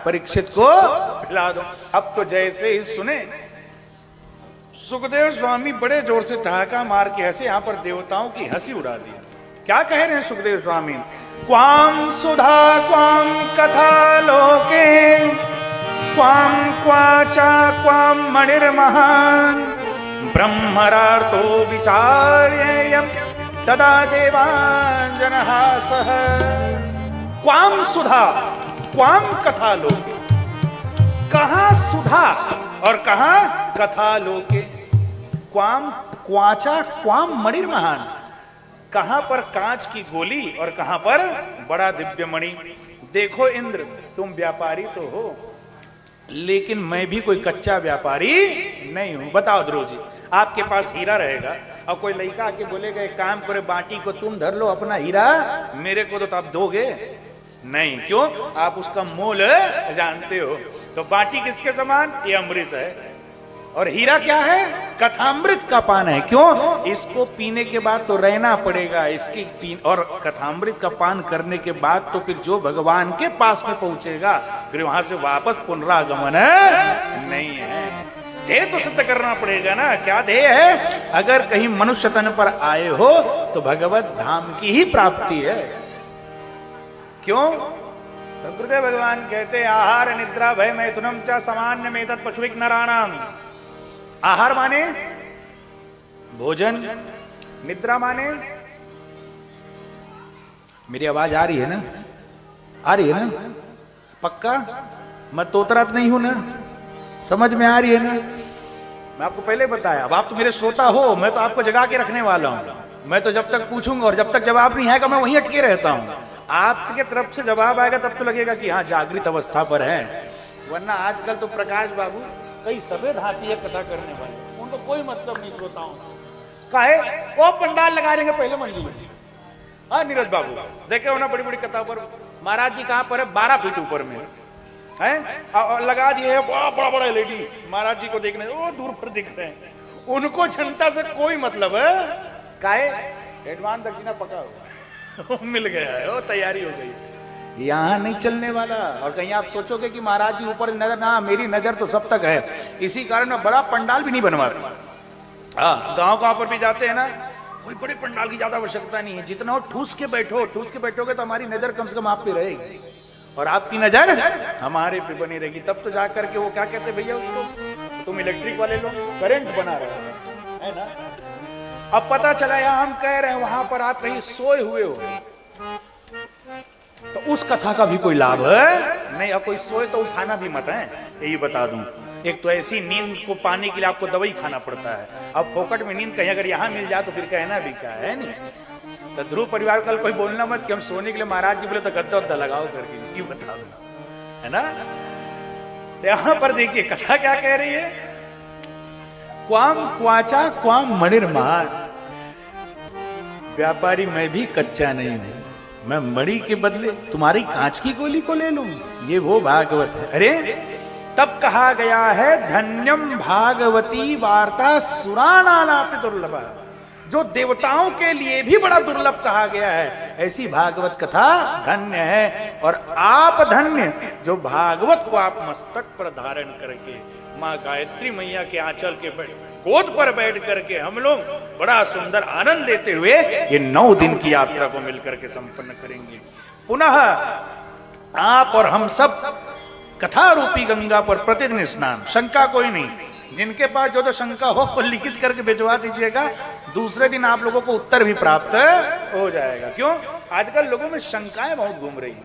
परीक्षित को खिला दो। अब तो जैसे ही सुने सुखदेव स्वामी बड़े जोर से ठहाका मार के हंसे, यहां पर देवताओं की हंसी उड़ा दी। क्या कह रहे हैं सुखदेव स्वामी? क्वां सुधा क्वां कथा लोके क्वां क्वाचा क्वां मणिर्महान् ब्रह्मरार्तो विचार्येयं तदा देवांजनहासः। क्वां सुधा क्वां कथा लोके, कहां सुधा और कहां कथा लोके। क्वां क्वाचा क्वां मणिर्महान्, कहां पर कांच की गोली और कहां पर बड़ा दिव्य मणि। देखो इंद्र, तुम व्यापारी तो हो, लेकिन मैं भी कोई कच्चा व्यापारी नहीं हूं। बताओ ध्रुव जी, आपके पास हीरा रहेगा और कोई लड़का आके बोलेगा एक काम करे, बाटी को तुम धर लो अपना हीरा, मेरे को तो आप दोगे नहीं। क्यों? आप उसका मोल जानते हो। तो बाटी किसके समान? ये अमृत है। और हीरा क्या है? कथामृत का पान है। क्यों? इसको पीने के बाद तो रहना पड़ेगा, इसकी और कथामृत का पान करने के बाद तो फिर जो भगवान के पास में पहुंचेगा फिर वहां से वापस पुनरागमन नहीं है। ध्येय तो सिद्ध करना पड़ेगा ना। क्या ध्येय है? अगर कहीं मनुष्य तन पर आए हो तो भगवत धाम की ही प्राप्ति है। क्यों? सदगुरुदेव भगवान कहते आहार निद्रा भय मैथुनम च सामान्य में तत् पशुविक नराणाम। आहार माने भोजन, निद्रा माने, मेरी आवाज आ रही है ना? आ रही है ना? पक्का? मैं तोतरात नहीं हूं ना? समझ में आ रही है ना? मैं आपको पहले बताया। अब आप तो मेरे श्रोता हो, मैं तो आपको जगा के रखने वाला हूं। मैं तो जब तक पूछूंगा और जब तक जवाब नहीं आएगा मैं वहीं अटके रहता हूं। आपके तरफ से जवाब आएगा तब तो लगेगा कि हाँ जागृत अवस्था पर है। वरना आजकल तो प्रकाश बाबू कई सफेद हाथी है कथा करने वाले, उनको कोई मतलब नहीं श्रोताओं काहे वो पंडाल लगा देंगे पहले मंजिल में। हाँ नीरज बाबू देखे हो ना बड़ी बड़ी कथा पर महाराज जी कहां पर है? 12 फीट ऊपर में है, लगा दिए बड़ा बड़ा एलईडी महाराज जी को देखने, वो दूर पर दिख रहे हैं। उनको जनता से कोई मतलब है काहे? एडवांस दक्षिणा पका हुआ मिल गया है, वो तैयारी हो गई, यहां नहीं चलने वाला। और कहीं आप सोचोगे कि महाराज जी ऊपर नजर ना, मेरी नजर तो सब तक है। इसी कारण मैं बड़ा पंडाल भी नहीं बनवाता। हाँ गांव पर भी जाते हैं ना, कोई बड़े पंडाल की ज्यादा आवश्यकता नहीं है। जितना हो ठूस के बैठो, ठूस के बैठोगे तो हमारी नजर कम से कम आप पे रहेगी और आपकी नजर हमारे पे बनी रहेगी। तब तो जाकर के वो क्या कहते भैया उसको, तुम इलेक्ट्रिक वाले लो, करंट बना रहे है ना। अब पता चला या हम कह रहे हैं वहां पर आप कहीं सोए हुए हो तो उस कथा का भी कोई लाभ है नहीं। अब कोई सोए तो उठाना भी मत है, यही बता दूं। एक तो ऐसी नींद को पाने के लिए आपको दवाई खाना पड़ता है। अब फोकट में नींद कहीं अगर यहां मिल जाए तो फिर कहना भी क्या है नहीं। तो ध्रुव परिवार कल कोई बोलना मत कि हम सोने के लिए महाराज जी बोले तो गद्दा उद्दा लगाओ करके, क्यों बता दो है ना। यहां पर देखिए कथा क्या कह रही है, क्वाम क्वाचा क्वाम मणिर्महान्। व्यापारी मैं भी कच्चा नहीं हूं, मैं मणि के बदले तुम्हारी कांच की गोली को ले लूं, ये वो भागवत है। अरे तब कहा गया है धन्यम भागवती वार्ता सुरानानापि दुर्लभा, जो देवताओं के लिए भी बड़ा दुर्लभ कहा गया है, ऐसी भागवत कथा धन्य है। और आप धन्य जो भागवत को आप मस्तक पर धारण करके माँ गायत्री मैया के आंचल के गोद पर बैठ करके हम लोग बड़ा सुंदर आनंद लेते हुए ये 9 दिन की यात्रा को मिलकर के संपन्न करेंगे। पुनः आप और हम सब कथा रूपी गंगा पर प्रतिदिन स्नान, शंका कोई नहीं। जिनके पास जो शंका हो वो लिखित करके भिजवा दीजिएगा, दूसरे दिन आप लोगों को उत्तर भी प्राप्त हो जाएगा। क्यों? आजकल लोगों में शंकाएं बहुत घूम रही हैं।